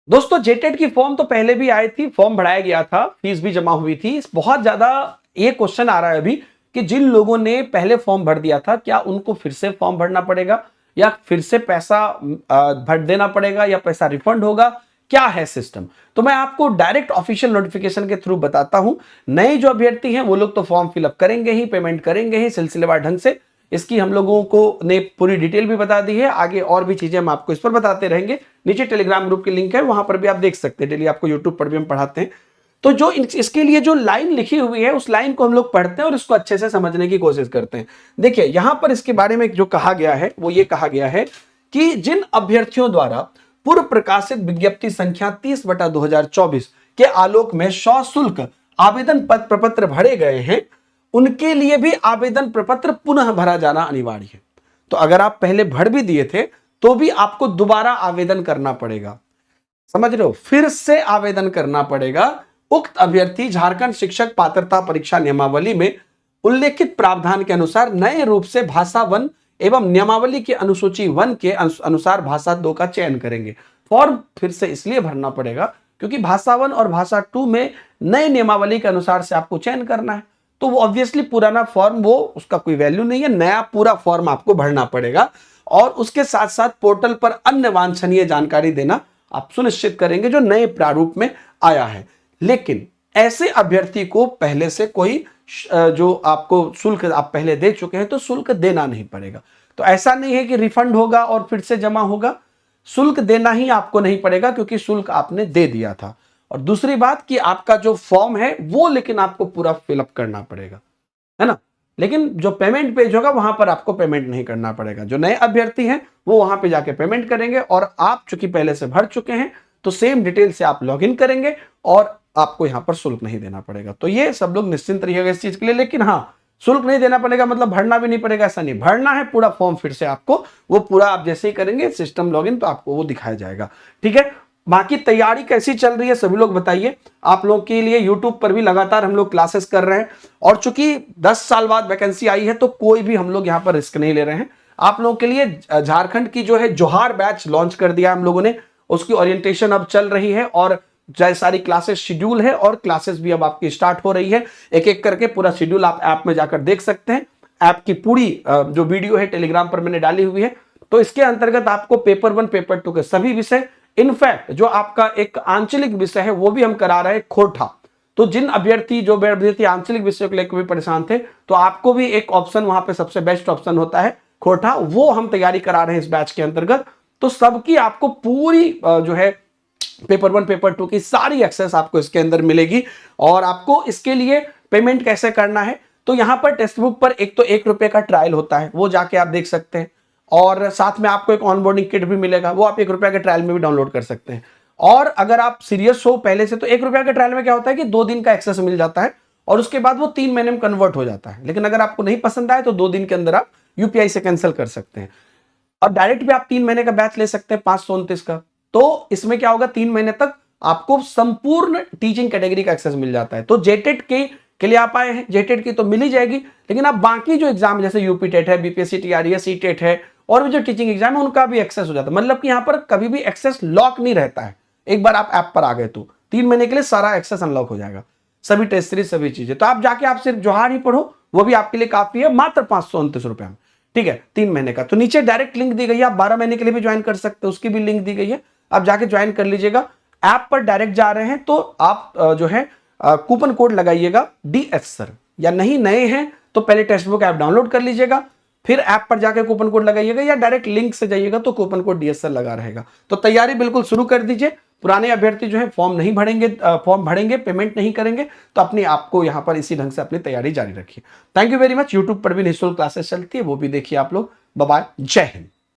दोस्तों जेटेट की फॉर्म तो पहले भी आई थी, फॉर्म भराया गया था, फीस भी जमा हुई थी। बहुत ज्यादा ये क्वेश्चन आ रहा है अभी कि जिन लोगों ने पहले फॉर्म भर दिया था क्या उनको फिर से फॉर्म भरना पड़ेगा या फिर से पैसा भर देना पड़ेगा या पैसा रिफंड होगा, क्या है सिस्टम। तो मैं आपको डायरेक्ट ऑफिशियल नोटिफिकेशन के थ्रू बताता हूं। नए जो अभ्यर्थी हैं वो लोग तो फॉर्म फिलअप करेंगे ही, पेमेंट करेंगे ही सिलसिलेवार ढंग से। इसकी हम लोगों को ने पूरी डिटेल भी बता दी है, आगे और भी चीजें हम आपको इस पर बताते रहेंगे। नीचे टेलीग्राम ग्रुप की लिंक है, वहां पर भी आप देख सकते हैं, डेली आपको यूट्यूब पर भी हम पढ़ाते हैं। तो जो इसके लिए जो लाइन लिखी हुई है उस लाइन को हम लोग पढ़ते हैं और इसको अच्छे से समझने की कोशिश करते हैं। देखिए यहां पर इसके बारे में जो कहा गया है वो ये कहा गया है कि जिन अभ्यर्थियों द्वारा पूर्व प्रकाशित विज्ञप्ति संख्या 30/2024 के आलोक में सशुल्क आवेदन प्रपत्र भरे गए हैं, उनके लिए भी आवेदन प्रपत्र पुनः भरा जाना अनिवार्य है। तो अगर आप पहले भर भी दिए थे तो भी आपको दोबारा आवेदन करना पड़ेगा, समझ रहे हो, फिर से आवेदन करना पड़ेगा। उक्त अभ्यर्थी झारखंड शिक्षक पात्रता परीक्षा नियमावली में उल्लेखित प्रावधान के अनुसार नए रूप से भाषा 1 एवं नियमावली के अनुसूची 1 के अनुसार भाषा 2 का चयन करेंगे। फॉर्म फिर से इसलिए भरना पड़ेगा क्योंकि भाषा 1 और भाषा 2 में नए नियमावली के अनुसार से आपको चयन करना है। तो वो ऑब्वियसली पुराना फॉर्म वो उसका कोई वैल्यू नहीं है, नया पूरा फॉर्म आपको भरना पड़ेगा। और उसके साथ साथ पोर्टल पर अन्य वांछनीय जानकारी देना आप सुनिश्चित करेंगे जो नए प्रारूप में आया है। लेकिन ऐसे अभ्यर्थी को पहले से कोई जो आपको शुल्क आप पहले दे चुके हैं तो शुल्क देना नहीं पड़ेगा। तो ऐसा नहीं है कि रिफंड होगा और फिर से जमा होगा, शुल्क देना ही आपको नहीं पड़ेगा क्योंकि शुल्क आपने दे दिया था। और दूसरी बात कि आपका जो फॉर्म है वो लेकिन आपको पूरा फिलअप करना पड़ेगा, है ना। लेकिन जो पेमेंट पेज होगा वहां पर आपको पेमेंट नहीं करना पड़ेगा। जो नए अभ्यर्थी हैं वो वहां पे जाके पेमेंट करेंगे और आप चूंकि पहले से भर चुके हैं तो सेम डिटेल से आप लॉगिन करेंगे और आपको यहां पर शुल्क नहीं देना पड़ेगा। तो ये सब लोग निश्चिंत रहिएगा इस चीज के लिए। लेकिन हाँ, शुल्क नहीं देना पड़ेगा मतलब भरना भी नहीं पड़ेगा ऐसा नहीं, भरना है पूरा फॉर्म फिर से आपको, वो पूरा आप जैसे ही करेंगे सिस्टम लॉगिन तो आपको वो दिखाया जाएगा। ठीक है, बाकी तैयारी कैसी चल रही है सभी लोग बताइए। आप लोग के लिए यूट्यूब पर भी लगातार हम लोग क्लासेस कर रहे हैं और चूंकि 10 साल बाद वैकेंसी आई है तो कोई भी हम लोग यहां पर रिस्क नहीं ले रहे हैं। आप लोगों के लिए झारखंड की जो है जोहार बैच लॉन्च कर दिया हम लोगों ने, उसकी ओरिएंटेशन अब चल रही है और जय सारी क्लासेस शेड्यूल है और क्लासेस भी अब आपकी स्टार्ट हो रही है। एक एक करके पूरा शेड्यूल आप ऐप में जाकर देख सकते हैं। ऐप की पूरी जो वीडियो है टेलीग्राम पर मैंने डाली हुई है। तो इसके अंतर्गत आपको पेपर 1 पेपर 2 के सभी विषय, इनफैक्ट जो आपका एक आंचलिक विषय है वो भी हम करा रहे हैं खोटा। तो जिन अभ्यर्थी आंचलिक विषय को लेकर भी परेशान थे तो आपको भी एक ऑप्शन वहां पे सबसे बेस्ट ऑप्शन होता है खोटा, वो हम तैयारी करा रहे हैं इस बैच के अंतर्गत। तो सबकी आपको पूरी जो है पेपर 1 पेपर 2 की सारी एक्सेस आपको इसके अंदर मिलेगी। और आपको इसके लिए पेमेंट कैसे करना है, तो यहां पर टेक्स्ट बुक पर एक तो ₹1 का ट्रायल होता है, वो जाके आप देख सकते हैं। और साथ में आपको एक ऑनबोर्डिंग किट भी मिलेगा, वो आप ₹1 के ट्रायल में भी डाउनलोड कर सकते हैं। और अगर आप सीरियस हो पहले से तो ₹1 के ट्रायल में क्या होता है कि 2 दिन का एक्सेस मिल जाता है और उसके बाद वो 3 महीने में कन्वर्ट हो जाता है। लेकिन अगर आपको नहीं पसंद आए तो 2 दिन के अंदर आप यूपीआई से कैंसिल कर सकते हैं और डायरेक्ट भी आप 3 महीने का बैच ले सकते हैं 529 का। तो इसमें क्या होगा, 3 महीने तक आपको संपूर्ण टीचिंग कैटेगरी का एक्सेस मिल जाता है। तो जेटेट के लिए आप आए हैं, जेटेट की तो मिल ही जाएगी, लेकिन आप बाकी जो एग्जाम जैसे यूपी टेट है, बीपीएससी टीआरई है, सीटेट है और भी जो टीचिंग एग्जाम है उनका भी एक्सेस हो जाता है। मतलब कि यहां पर कभी भी एक्सेस लॉक नहीं रहता है। एक बार आप ऐप पर आ गए तो 3 महीने के लिए सारा एक्सेस अनलॉक हो जाएगा, सभी टेस्ट सीरीज सभी चीजें। तो आप जाके आप सिर्फ जोहार ही पढ़ो, वो भी आपके लिए काफी है, मात्र ₹529 में। ठीक है, 3 महीने का। तो नीचे डायरेक्ट लिंक दी गई है, आप 12 महीने के लिए भी ज्वाइन कर सकते हैं, उसकी भी लिंक दी गई है, आप जाके ज्वाइन कर लीजिएगा। ऐप पर डायरेक्ट जा रहे हैं तो आप जो है कूपन कोड लगाइएगा डीएस सर, या नहीं नए हैं तो पहले टेक्स्ट बुक ऐप डाउनलोड कर लीजिएगा, फिर ऐप पर जाकर कूपन कोड लगाइएगा या डायरेक्ट लिंक से जाइएगा तो कूपन कोड डीएस सर लगा रहेगा। तो तैयारी बिल्कुल शुरू कर दीजिए। पुराने अभ्यर्थी जो है फॉर्म भरेंगे, पेमेंट नहीं करेंगे तो अपने आपको यहां पर इसी ढंग से अपनी तैयारी जारी रखिए। Thank you very much. YouTube पर भी निःशुल्क क्लासेस चलती है, वो भी देखिए आप लोग। बाय बाय, जय हिंद।